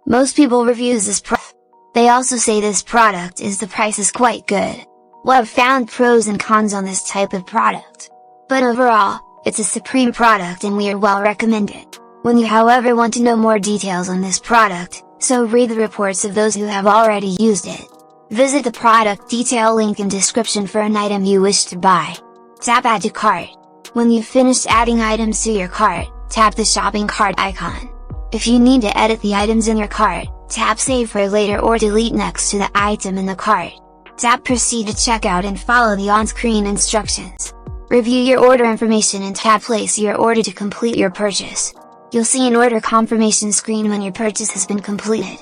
Most people reviews this product. They also say this product is the price is quite good. Well, I've found pros and cons on this type of product. But overall, it's a supreme product and we are well recommend it. When you however want to know more details on this product, so read the reports of those who have already used it. Visit the product detail link in description for an item you wish to buy. Tap add to cart. When you've finished adding items to your cart, tap the shopping cart icon. If you need to edit the items in your cart, tap save for later or delete next to the item in the cart. Tap proceed to checkout and follow the on-screen instructions. Review your order information and tap place your order to complete your purchase. You'll see an order confirmation screen when your purchase has been completed.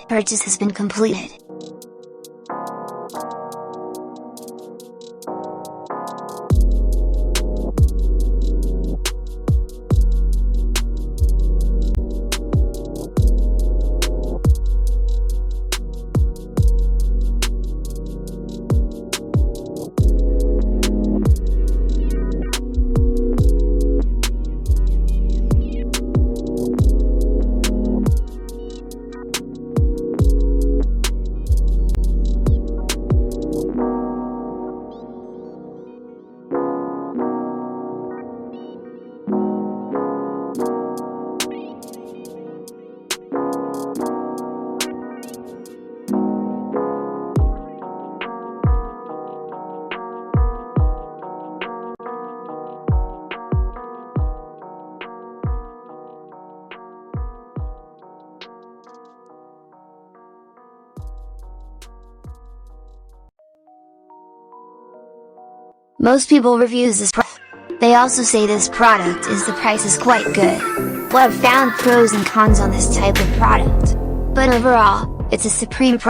Most people reviews this product. They also say this product is the price is quite good. Well, I've found pros and cons on this type of product. But overall, it's a supreme product.